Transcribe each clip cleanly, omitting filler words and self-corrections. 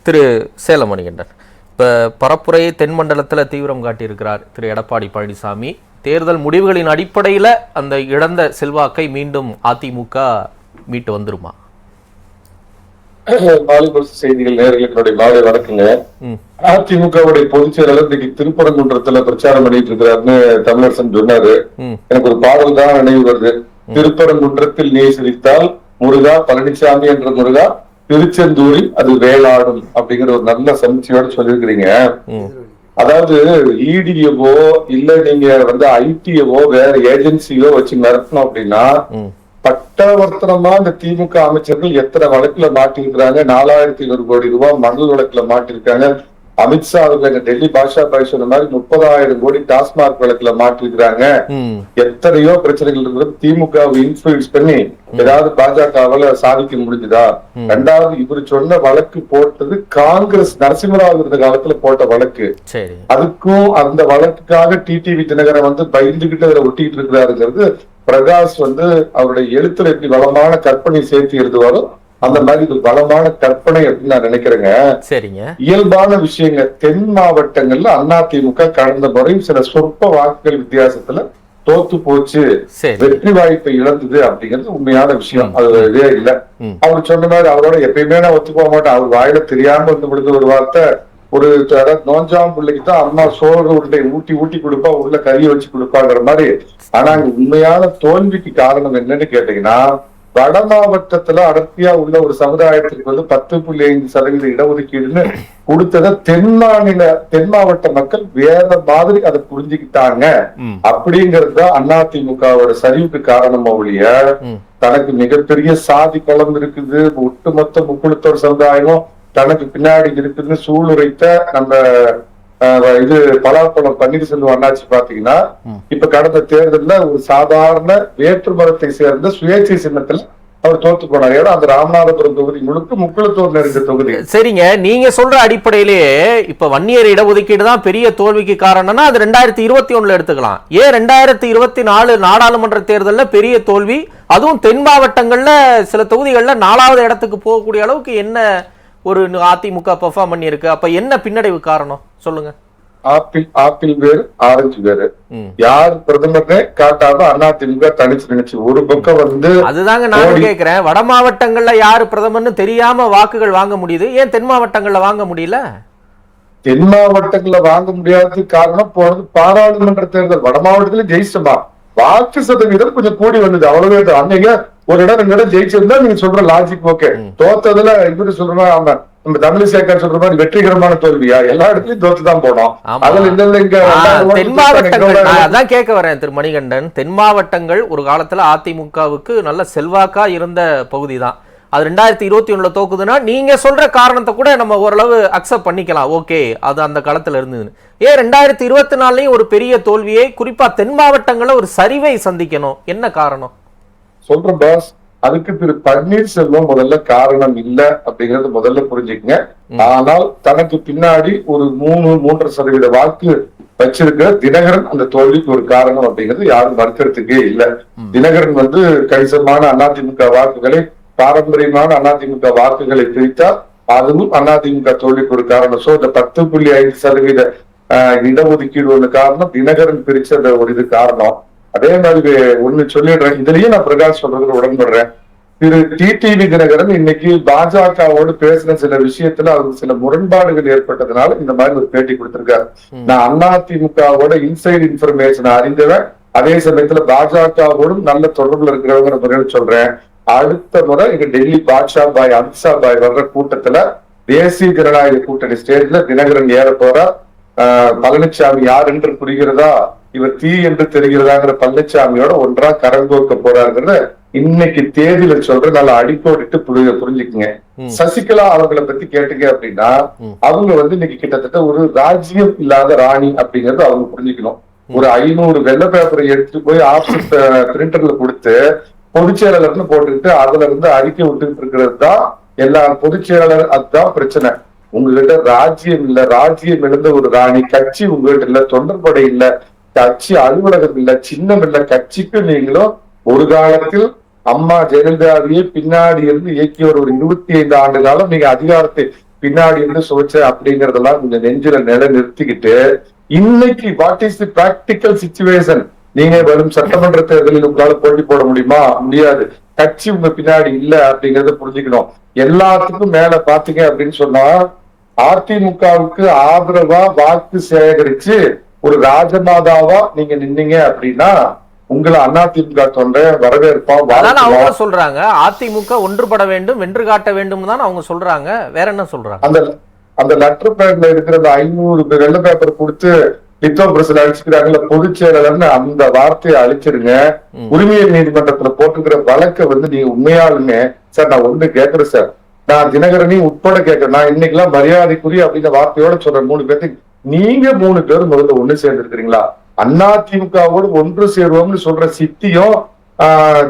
திரு சேலமணிகண்டன், இப்போ பரப்புரையை தென்மண்டலத்தில் தீவிரம் காட்டியிருக்கிறார் திரு எடப்பாடி பழனிசாமி. தேர்தல் முடிவுகளின் அடிப்படையில் அந்த இழந்த செல்வாக்கை மீண்டும் அதிமுக மீட்டு வந்துருமா? செய்திகள் நேயர்களுடைய மாலை வணக்கங்க. அதிமுகவுடைய பொதுச் செயலாளர் இன்னைக்கு திருப்பரங்குன்றத்துல பிரச்சாரம் பண்ணிட்டு இருக்கிறாருன்னு தமிழரசன் சொன்னாரு. எனக்கு ஒரு பாடல் தான் நினைவு வருது. திருப்பரங்குன்றத்தில் நீ சிரித்தால் முருகா பழனிசாமி என்ற முருகா, திருச்செந்தூரில் அது வேளாடும் அப்படிங்கிற ஒரு நல்ல சமீட்சையோட சொல்லியிருக்கிறீங்க. அதாவது இடியவோ இல்ல நீங்க ஐடியவோ வேற ஏஜென்சியோ வச்சு நடத்தணும் அப்படின்னா பட்டவர்த்தனமா இந்த திமுக அமைச்சர்கள் எத்தனை வழக்குல மாட்டிருக்கிறாங்க. 4700 கோடி ரூபாய் மணல் வழக்குல மாட்டிருக்காங்க. அமித்ஷா அவர்கள் டெல்லி பாஷா பாய் சொன்ன மாதிரி 30,000 கோடி டாஸ்மாக் வழக்குல மாட்டிருக்கிறாங்க. எத்தனையோ பிரச்சனைகள் இருக்கிறது. திமுக இன்ஃபுளுன்ஸ் பண்ணி ஏதாவது பாஜகவால சாதிக்க முடிஞ்சுதா? ரெண்டாவது, இவர் சொன்ன வழக்கு போட்டது காங்கிரஸ் நரசிம்மராவ் இருந்த காலத்துல போட்ட வழக்கு. அதுக்கும் அந்த வழக்குக்காக டிடிவி தினகரன் பயந்துகிட்டு அதுல ஒட்டிட்டு இருக்கிறாருங்கிறது பிரகாஷ் அவருடைய எழுத்துல எப்படி வளமான கற்பனை சேர்த்து எழுதுவாரோ அந்த மாதிரி இது பலமான கற்பனை அப்படின்னு நான் நினைக்கிறேங்க. சரிங்க, இயல்பான விஷயங்க. தென் மாவட்டங்கள்ல அதிமுக கடந்த முறையும் சில சொற்ப வாக்குகள் வித்தியாசத்துல தோத்து போச்சு, வெற்றி வாய்ப்பை இழந்தது அப்படிங்கிறது உண்மையான விஷயம். அது இதே இல்ல. அவர் சொன்ன மாதிரி அவரோட எப்பயுமே நான் ஒத்து போக மாட்டேன். அவர் வாயில தெரியாம விழுந்து ஒரு வார்த்தை, ஒரு நோஞ்சாம் பிள்ளைக்கு தான் அம்மா சோறு உருண்டை ஊட்டி ஊட்டி கொடுப்பா, உள்ள கறியை வச்சு கொடுப்பாங்கிற மாதிரி. ஆனா உண்மையான தோல்விக்கு காரணம் என்னன்னு கேட்டீங்கன்னா, வட மாவட்டத்துல அடர்த்தியா உள்ள ஒரு சமுதாயத்திற்கு 10.5% இடஒதுக்கீடுன்னு கொடுத்தத தென் மாவட்ட மக்கள் வேற மாதிரி அதை புரிஞ்சுக்கிட்டாங்க. அப்படிங்கறதுதான் அதிமுகவோட சரிவுக்கு காரணம். ஒழிய தனக்கு மிகப்பெரிய சாதி களம் இருக்குது, ஒட்டுமொத்த முக்குளத்தோர் சமுதாயமும் தனக்கு பின்னாடி இருக்குதுன்னு சூளுரைத்த நம்ம பலாப்பழம் பன்னீர்செல்வம் அண்ணாச்சி பாத்தீங்கன்னா இப்ப கடந்த தேர்தல்ல ஒரு சாதாரண வேற்று மதத்தை சேர்ந்த சுயேட்சை சின்னத்துல அவர் தோத்து போனார். ஏன்னா அந்த ராமநாதபுரம் தொகுதி முழுக்க முக்குளத்தோர் நிறைந்த தொகுதி. சரிங்க, நீங்க சொல்ற அடிப்படையிலேயே இப்ப வன்னியர் இடஒதுக்கீடு தான் பெரிய தோல்விக்கு காரணம்னா அது 2021 எடுத்துக்கலாம். ஏன் 2024 நாடாளுமன்ற தேர்தல்ல பெரிய தோல்வி, அதுவும் தென் மாவட்டங்கள்ல சில தொகுதிகள்ல 4வது இடத்துக்கு போகக்கூடிய அளவுக்கு என்ன ஒரு அதிமுக பெர்ஃபார்ம் பண்ணி இருக்கு? அப்ப என்ன பின்னடைவு காரணம் சொல்லுங்க. ஆப்பிள் வேறு ஆரஞ்சு வேறு. யார் பிரதமர்னே காட்டாம அதிமுக தனிச்சு நினைச்சு ஒரு பக்கம் அதுதாங்க நான் கேக்குறேன். வட மாவட்டங்கள்ல யாரு பிரதமர்னு தெரியாம வாக்குகள் வாங்க முடியுது, ஏன் தென் மாவட்டங்கள்ல வாங்க முடியல? தென் மாவட்டங்கள்ல வாங்க முடியாததுக்கு காரணம் போனது பாராளுமன்ற தேர்தல். வட மாவட்டத்துல ஜெயிச்சமா வாக்கு சதவீதம் கொஞ்சம் கூடி வந்தது, அவ்வளவு. அன்னைக்கு ஒரு இடம் 2 இடம் ஜெயிச்சிருந்தா நீங்க சொல்ற லாஜிக் ஓகே. தோத்ததுல இவரு சொல்ற அவங்க நம்ம தமிழிசேகர் சொல்ற மாதிரி வெற்றிகரமான தோல்வியா? எல்லா இடத்துலயும் தோத்துதான் போனோம். அதுல தென் மாவட்டங்கள் அதான் கேட்க வரேன் திரு மணிகண்டன். தென் மாவட்டங்கள் ஒரு காலத்துல அதிமுகவுக்கு நல்ல செல்வாக்கா இருந்த பகுதி தான். அது 2021 தோக்குதுன்னா நீங்க சொல்ற காரணத்தை கூட நம்ம ஓரளவு அக்செப்ட் பண்ணிக்கலாம். ஓகே, அது அந்த காலத்துல இருந்ததுன்னு. ஏன் 2024 ஒரு பெரிய தோல்வியை, குறிப்பா தென் மாவட்டங்கள்ல ஒரு சரிவை சந்திக்கணும்? என்ன காரணம் சொல்ற பாஸ்? அதுக்கு திரு பன்னீர்செல்வம் முதல்ல காரணம் இல்ல அப்படிங்கறது முதல்ல புரிஞ்சுக்கங்க. ஆனால் தனக்கு பின்னாடி ஒரு 3.5% வாக்கு வச்சிருக்கிற தினகரன் அந்த தோல்விக்கு ஒரு காரணம் அப்படிங்கிறது யாரும் மறுக்கிறதுக்கே இல்ல. தினகரன் கணிசமான அதிமுக வாக்குகளை, பாரம்பரியமான அதிமுக வாக்குகளை பிரித்தால் அதுவும் அதிமுக தோல்விக்கு ஒரு காரணம். சோ இந்த 10.5% இடஒதுக்கீடு ஒண்ணு காரணம், தினகரன் பிரிச்ச அந்த ஒரு இது காரணம். அதே மாதிரி ஒண்ணு சொல்லிடுறேன், இதுலயும் நான் பிரகாஷ் சொல்றதுல உடன்படுறேன். திரு டிடிவி தினகரன் இன்னைக்கு பாஜகவோடு பேசின சில விஷயத்துல அவருக்கு சில முரண்பாடுகள் ஏற்பட்டதுனால இந்த மாதிரி ஒரு பேட்டி கொடுத்திருக்காரு. நான் அதிமுகவோட இன்சைட் இன்ஃபர்மேஷன் அறிந்தவன், அதே சமயத்துல பாஜகவோடும் நல்ல தொடர்புல இருக்கிறவங்கிற முறையில் சொல்றேன். அடுத்த முறை இங்க டெல்லி பாட்ஷா பாய் அமித்ஷா பாய் வர்ற கூட்டத்துல தேசிய ஜனநாயக கூட்டணி ஸ்டேஜ்ல தினகரன் ஏற போறார். பழனிசாமி யார் என்று புரிகிறதா, இவர் தீ என்று தெரிகிறதாங்கிற பழனிசாமியோட ஒன்றா கரங்கோக்க போறாருங்கிறத இன்னைக்கு தேதியில சொல்ற நல்லா அடிக்கோடிட்டு புரிஞ்சுக்குங்க. சசிகலா அவங்களை பத்தி கேட்டுங்க அப்படின்னா அவங்க இன்னைக்கு கிட்டத்தட்ட ஒரு ராஜ்யம் இல்லாத ராணி அப்படிங்கறது அவங்க புரிஞ்சுக்கணும். ஒரு 500 வெள்ளை பேப்பரை எடுத்துட்டு போய் ஆபீஸ் பிரிண்டர்ல கொடுத்து பொதுச் செயலாளர்னு போட்டுக்கிட்டு அதுல அறிக்கை விட்டுக்கிட்டு இருக்கிறது தான் எல்லா பொதுச் செயலாளர். அதுதான் பிரச்சனை. உங்ககிட்ட ராஜ்யம் இல்ல, ராஜ்யம் இழந்த ஒரு ராணி. கட்சி உங்ககிட்ட இல்ல, தொண்டர்படை இல்ல, கட்சி அலுவலகம் இல்ல, சின்னம் இல்ல. கட்சிக்கு நீங்களும் ஒரு காலத்தில் அம்மா ஜெயலலிதாவையே பின்னாடி இருந்து இயக்கிய ஒரு 25 ஆண்டு காலம் நீங்க அதிகாரத்தை பின்னாடி இருந்து சுவைச்ச அப்படிங்கறதெல்லாம் கொஞ்சம் நெஞ்சில நிலை நிறுத்திக்கிட்டு இன்னைக்கு what is the practical situation, நீங்க வரும் சட்டமன்ற தேர்தலில் உங்களால போட்டி போட முடியுமா? முடியாது. கட்சி உங்க பின்னாடி இல்ல அப்படிங்கறத புரிஞ்சுக்கணும். எல்லாத்துக்கும் மேல பாத்தீங்க அப்படின்னு சொன்னா அதிமுகவுக்கு ஆதரவா வாக்கு சேகரிச்சு ஒரு ராஜமாதாவா நீங்க நின்னீங்க அப்படின்னா உங்களை அதிமுக தொண்டை வரவேற்பான். அவங்க சொல்றாங்க அதிமுக ஒன்றுபட வேண்டும், வென்று காட்ட வேண்டும் தான் அவங்க சொல்றாங்க. வேற என்ன சொல்றாங்க? அந்த லெட்டர் பேட்ல இருக்கிற 500 வெள்ளை பேப்பர் கொடுத்து லித்தோ பிரஸ்ல அழிச்சுக்கிறாங்கல்ல பொதுச் செயலாளர்னு, அந்த வார்த்தையை அழிச்சிருங்க. உரிமையல் நீதிமன்றத்துல போட்டுக்கிற வழக்கை நீங்க உண்மையாலுமே சார், நான் ஒண்ணு கேட்கிறேன் சார், நான் தினகரனையும் உட்பட கேட்கிறேன். நான் இன்னைக்கெல்லாம் மரியாதைக்குரிய அப்படின்ற வார்த்தையோட சொல்றேன். 3 பேர்த்துக்கு நீங்க 3 பேரும் முதல்ல ஒண்ணு சேர்ந்து இருக்கிறீங்களா? அதிமுகவோடு ஒன்று சேருவோம்னு சொல்ற சித்தியும்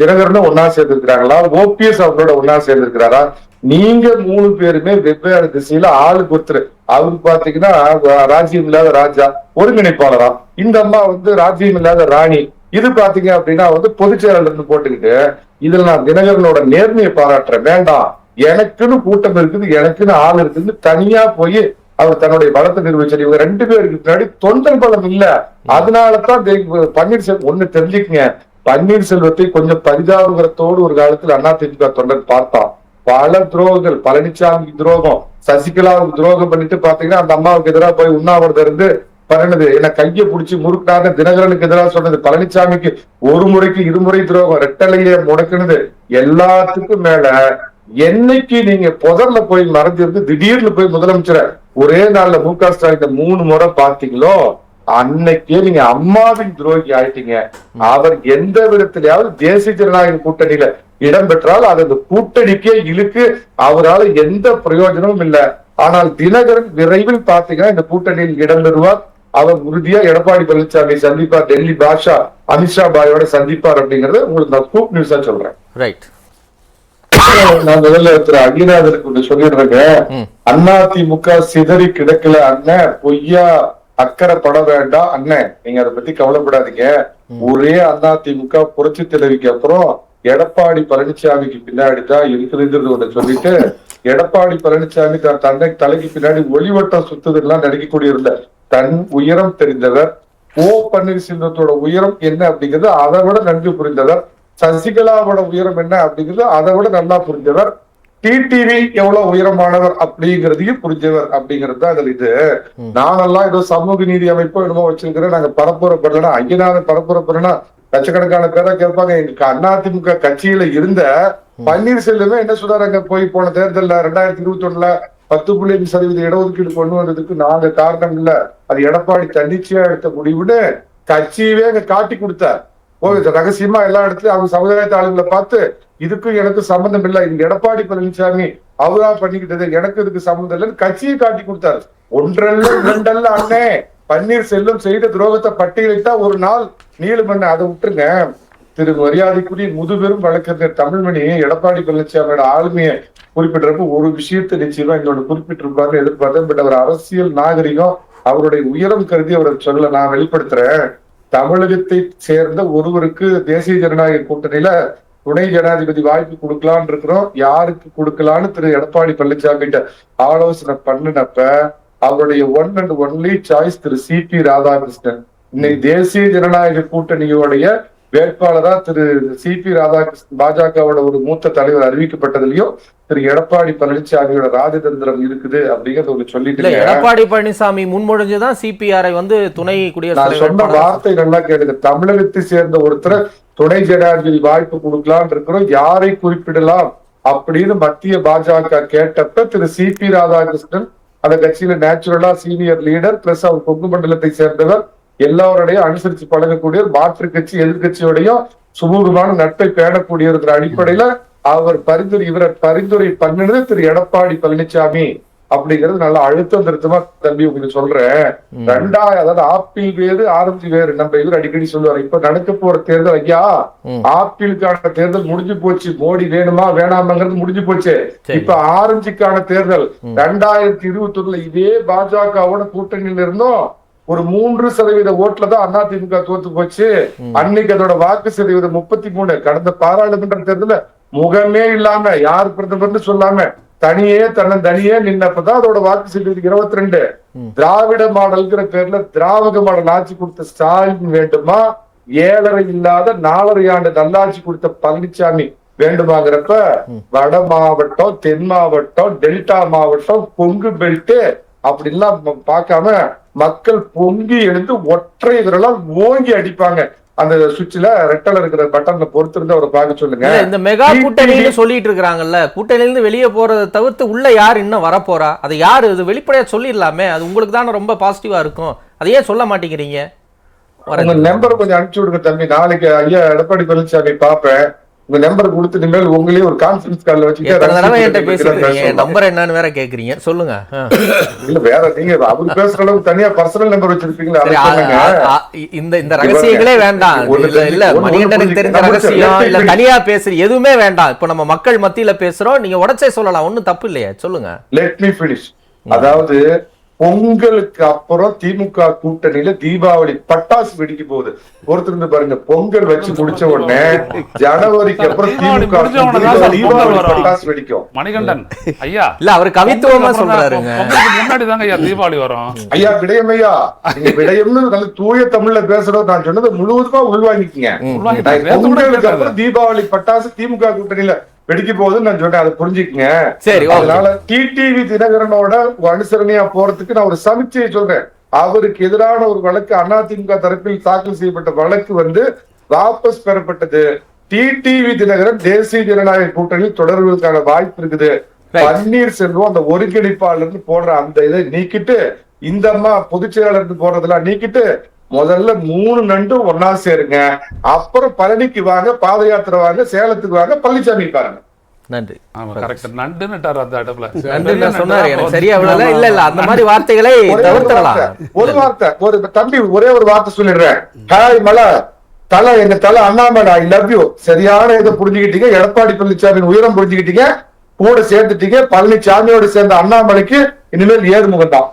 தினகரனும் ஒன்னா சேர்ந்து இருக்கிறாங்களா? ஓபிஎஸ் அவங்களோட ஒன்னா சேர்ந்து இருக்கிறாரா? நீங்க 3 பேருமே வெவ்வேறு திசையில ஆளுக்கு ஒருத்தர். அவருக்கு பாத்தீங்கன்னா ராஜ்யம் இல்லாத ராஜா ஒருங்கிணைப்பாளரா, இந்த அம்மா ராஜ்யம் இல்லாத ராணி. இது பாத்தீங்க அப்படின்னா பொதுச் செயலாளர் போட்டுக்கிட்டு இதுல நான் தினகரனோட நேர்மையை பாராட்டுறேன். வேண்டாம், எனக்குன்னு கூட்டம் இருக்குது, எனக்குன்னு ஆள் இருக்குன்னு தனியா போய் அவர் தன்னுடைய பலத்தை நிரூபிச்சார். இவங்க 2 பேருக்கு பின்னாடி தொண்டர் பலம் இல்ல. அதனாலதான் பன்னீர்செல்வம் ஒண்ணு தெரிஞ்சுக்குங்க, பன்னீர்செல்வத்தை கொஞ்சம் பரிதாபகரத்தோடு ஒரு காலத்துல அதிமுக தொண்டர் பார்த்தான். பல துரோகங்கள், பழனிசாமி துரோகம், சசிகலாவுக்கு துரோகம் பண்ணிட்டு பாத்தீங்கன்னா அந்த அம்மாவுக்கு எதிராக போய் உண்ணாவிரதம் இருந்து பண்ணது, என்ன கையை பிடிச்சி முறுக்கினாங்க. தினகரனுக்கு எதிராக சொன்னது, பழனிசாமிக்கு 1 முறைக்கு 2 முறை துரோகம், ரெட்டலைய முடக்குனது. எல்லாத்துக்கும் மேல என்னைக்கு நீங்க புதர்ல போய் மறைஞ்சிருந்து திடீர்னு போய் முதலமைச்சரை ஒரே நாள்ல மு.க. ஸ்டாலின் 3 முறை பாத்தீங்களோ, அன்னைக்கே நீங்க அம்மாவின் துரோகி ஆயிட்டீங்க. அவர் எந்த விதத்திலேயாவது தேசிய ஜனநாயக கூட்டணியில இடம் பெற்றால் அது அந்த கூட்டணிக்கே இழுக்கு, அவரால் எந்த பிரயோஜனமும் இல்லை. ஆனால் தினகரன் விரைவில் பாத்தீங்கன்னா இந்த கூட்டணியில் இடம் பெறுவார். அவர் உறுதியா எடப்பாடி பழனிசாமி சந்திப்பார், டெல்லி பாஷா அமித்ஷா பாயோட சந்திப்பார் அப்படிங்கறது உங்களுக்கு நான் கூப் நியூஸா சொல்றேன். ரைட். நான் முதல்ல திரு அகிநாதனுக்கு ஒன்று சொல்லிடுறேங்க. அதிமுக சிதறி கிடக்கல அண்ணன், பொய்யா அக்கறைப்பட வேண்டாம் அண்ணன், நீங்க அதை பத்தி கவலைப்படாதீங்க. ஒரே அதிமுக புரட்சி தலைவிக்கு அப்புறம் எடப்பாடி பழனிசாமிக்கு பின்னாடிதான் இருக்குதுங்கிறது ஒண்ணு சொல்லிட்டு, எடப்பாடி பழனிசாமி தன்னை தலைக்கு பின்னாடி ஒளிவட்டம் சுத்துதெல்லாம் நடிக்கக்கூடிய இருந்த தன் உயரம் தெரிந்தவர். பன்னீர்செல்வத்தோட உயரம் என்ன அப்படிங்கிறது அதை விட நன்கு புரிந்தவர். சசிகலாவோட உயரம் என்ன அப்படிங்கிறது அதை விட நல்லா புரிஞ்சவர். டிடிவி எவ்வளவு உயரமானவர் அப்படிங்கிறதையும் புரிஞ்சவர் அப்படிங்கிறது தான் அதுல. இது நானெல்லாம் ஏதோ சமூக நீதி அமைப்போ என்னமோ வச்சிருக்கிறேன், நாங்க பரப்புரப்படலன்னா ஐயனாவது பரப்புரப்படுறேன்னா லட்சக்கணக்கான பேரா கேட்பாங்க. எங்களுக்கு அதிமுக கட்சியில இருந்த பன்னீர்செல்வமே என்ன சொல்றாங்க, போய் போன தேர்தல்ல 2021 10.5% இடஒதுக்கீடு கொண்டு வந்ததுக்கு நாங்க காரணம் இல்ல, அது எடப்பாடி தன்னிச்சையா எடுத்த முடிவுன்னு கட்சியவே அங்க காட்டி கொடுத்தார். ரகசியமா எல்லா இடத்துலயும் அவங்க சமுதாயத்து ஆளுங்களை பார்த்து இதுக்கும் எனக்கு சம்பந்தம் இல்லை, இந்த எடப்பாடி பழனிசாமி அவரா பண்ணிக்கிட்டது, எனக்கு இதுக்கு சம்பந்தம் இல்லைன்னு கட்சியை காட்டி கொடுத்தாரு. 1 அண்ணே, பன்னீர்செல்வம் செய்த துரோகத்தை பட்டியலிட்டா ஒரு நாள் நீளுமண்ண. அதை விட்டுருங்க. திரு மரியாதைக்குரிய முதுபெரும் வழக்கறிஞர் தமிழ்மணி எடப்பாடி பழனிசாமியோட ஆளுமையை குறிப்பிட்டிருப்ப ஒரு விஷயத்தை நிச்சயமா இன்னொன்னு குறிப்பிட்டிருப்பாருன்னு எதிர்பார்த்தேன். பட் அவர் அரசியல் நாகரிகம், அவருடைய உயரம் கருதி அவரை சொல்ல நான் வெளிப்படுத்துறேன். தமிழகத்தை சேர்ந்த ஒருவருக்கு தேசிய ஜனநாயக கூட்டணியில துணை ஜனாதிபதி வாய்ப்பு கொடுக்கலான்னு இருக்கிறோம். யாருக்கு கொடுக்கலான்னு திரு எடப்பாடி பழனிசாமி கிட்ட ஆலோசனை பண்ணினப்ப அவருடைய one and only choice Thiru CP. Radhakrishnan. இன்னைக்கு தேசிய ஜனநாயக கூட்டணியோடைய வேட்பாளரா திரு சி.பி. ராதாகிருஷ்ணன் பாஜகவோட ஒரு மூத்த தலைவர் அறிவிக்கப்பட்டதுலயும் திரு எடப்பாடி பழனிசாமியோட ராஜதந்திரம் இருக்குது அப்படிங்கறது ஒரு சொல்லிட்டு, எடப்பாடி பழனிசாமி முன்மொழிஞ்சுதான் சிபிஆரை துணை குடியரசு சொன்ன வார்த்தை நல்லா கேளுங்க. தமிழகத்தை சேர்ந்த ஒருத்தர் துணை ஜனாதிபதி வாய்ப்பு கொடுக்கலான் இருக்கிறோம், யாரை குறிப்பிடலாம் அப்படின்னு மத்திய பாஜக கேட்டப்ப திரு சி.பி. ராதாகிருஷ்ணன் அந்த கட்சியில நேச்சுரலா சீனியர் லீடர் பிளஸ் அவர் கொங்கு மண்டலத்தை சேர்ந்தவர், எல்லாரோடையும் அனுசரிச்சு பழகக்கூடிய மாற்று கட்சி எதிர்கட்சியோடையும் சுமூகமான நட்பை பேணக்கூடிய இருக்கிற அடிப்படையில அவர் பரிந்துரை பண்ணினது திரு எடப்பாடி பழனிசாமி அப்படிங்கிறது நல்லா அழுத்தம் திருத்தமா தம்பி உங்களுக்கு சொல்றேன். அதாவது ஆப்பிள் வேறு ஆரஞ்சு வேறு நம்ம இவர் அடிக்கடி சொல்லுவார். இப்ப நடக்க போற தேர்தல் ஐயா, ஆப்பிளுக்கான தேர்தல் முடிஞ்சு போச்சு, மோடி வேணுமா வேணாமாங்கிறது முடிஞ்சு போச்சு. இப்ப ஆரஞ்சுக்கான தேர்தல் 2021 இதே பாஜகவோட கூட்டணியில இருந்தோம் ஒரு 3% ஓட்டுல தான் அதிமுக தோத்து போச்சு. அன்னைக்கு அதோட வாக்கு சதவீதம் 33. கடந்த பாராளுமன்ற தேர்தல முகமே இல்லாம யார் பிரதமர்னு சொல்லாம தனியே நின்னப்பதான் அதோட வாக்கு சதவீதம் 22. திராவிட மாடல்ங்கிற பேர்ல திராவிட மாடல் ஆட்சி கொடுத்த ஸ்டாலின் வேண்டுமா, 7.5 இல்லாத 4.5 ஆண்டு நல்லாட்சி கொடுத்த பழனிசாமி வேண்டுமாங்கிறப்ப வட மாவட்டம், தென் மாவட்டம், டெல்டா மாவட்டம், கொங்கு பெல்ட் அப்படிலாம் பார்க்காம மக்கள் பொங்கி எழுந்து ஒற்றை விரலால் ஓங்கி அடிப்பாங்க. அந்த சுவிட்ச்ல ரெட்டல இருக்கிற பட்டன்ல பொறுத்து இருந்து அவரை பார்க்க சொல்லுங்க. இந்த மெகா கூட்டணின்னு சொல்லிட்டு இருக்காங்கல்ல, கூட்டணியில இருந்து வெளியே போறதை தவிர்த்து உள்ள யார் இன்னும் வரப்போறா, அது யாரு, இது வெளிப்படையா சொல்லிடலாமே, அது உங்களுக்கு தானே ரொம்ப பாசிட்டிவா இருக்கும், அதையே சொல்ல மாட்டேங்கிறீங்க? உங்க நம்பர் கொஞ்சம் அனுப்பிச்சு விடுங்க தம்பி, நாளைக்கு ஐயா எடப்பாடி பழனிசாமி பாப்பேன். உங்க நம்பர் கொடுத்து இனிமேல் உங்களே ஒரு கான்ஃபரன்ஸ் கால்ல வச்சுக்கிட்டு நம்பர் என்னன்னு வேற கேக்குறீங்க, சொல்லுங்க. இல்ல வேற நீங்க அவரு பேசுற அளவுக்கு தனியா பர்சனல் நம்பர் வச்சிருப்பீங்களா? இந்த ரகசியங்களே வேண்டாம். இல்ல மணிகண்டனுக்கு தெரிஞ்ச ரகசியம் இல்ல தனியா பேசுற எதுவுமே வேண்டாம். இப்ப நம்ம மக்கள் மத்தியில பேசுறோம், நீங்க உடச்சே சொல்லலாம், ஒண்ணும் தப்பு இல்லையா, சொல்லுங்க. Let me finish. அதாவது பொங்கலுக்கு அப்புறம் திமுக கூட்டணியில தீபாவளி பட்டாசு வெடிக்க போகுது. பொறுத்திருந்து பாருங்க. பொங்கல் வச்சு முடிச்ச உடனே ஜனவரிக்கு அப்புறம் திமுக தீபாவளி பட்டாசு வெடிக்கும். மணிகண்டன் ஐயா இல்ல அவர் கவித்துவமா சொல்றாருங்க. முன்னாடி தாங்க ஐயா தீபாவளி வரும். ஐயா விடயம், ஐயா நீங்க விடயம்னு நல்ல தூய தமிழ்ல பேசுறோம். நான் சொன்னது முழுவதுமா உள்வாங்கிக்கீங்க. பொங்கலுக்கு அப்புறம் தீபாவளி பட்டாசு திமுக கூட்டணியில வெடிக்க போகுதுன்னு நான் சொன்னேன், அதை புரிஞ்சுக்கங்க. சரி, அதனால டிடிவி தினகரனோட அனுசரணையா போறதுக்கு நான் ஒரு சமிச்சையை சொல்றேன். அவருக்கு எதிரான ஒரு வழக்கு அதிமுக தரப்பில் தாக்கல் செய்யப்பட்ட வழக்கு வாபஸ் பெறப்பட்டது. டிடிவி தினகரன் தேசிய ஜனநாயக கூட்டணியில் தொடர்வதற்கான வாய்ப்பு இருக்குது. பன்னீர்செல்வம் அந்த ஒருங்கிணைப்பாளர் போடுற அந்த இதை நீக்கிட்டு, இந்த அம்மா பொதுச் செயலாளர் போடுறதெல்லாம் நீக்கிட்டு, முதல்ல 3 நண்டும் ஒன்னா சேருங்க. அப்புறம் பழனிக்கு வாங்க, பாத யாத்திரை வாங்க, சேலத்துக்கு வாங்க, பழனிசாமி பாருங்க. நன்றி. அந்த மாதிரி வார்த்தைகளை ஒரு வார்த்தை ஒரு தம்பி ஒரே ஒரு வார்த்தை சொல்லிடுறேன். ஹாய் மலை தலை, எங்க தலை அண்ணாமலை, ஐ லவ் யூ. சரியான இதை புரிஞ்சுக்கிட்டீங்க. எடப்பாடி பழனிசாமியின் உயரம் புரிஞ்சுக்கிட்டீங்க, கூட சேர்த்துட்டீங்க. பழனிசாமியோடு சேர்ந்த அண்ணாமலைக்கு இனிமேல் 7 முகம் தான்.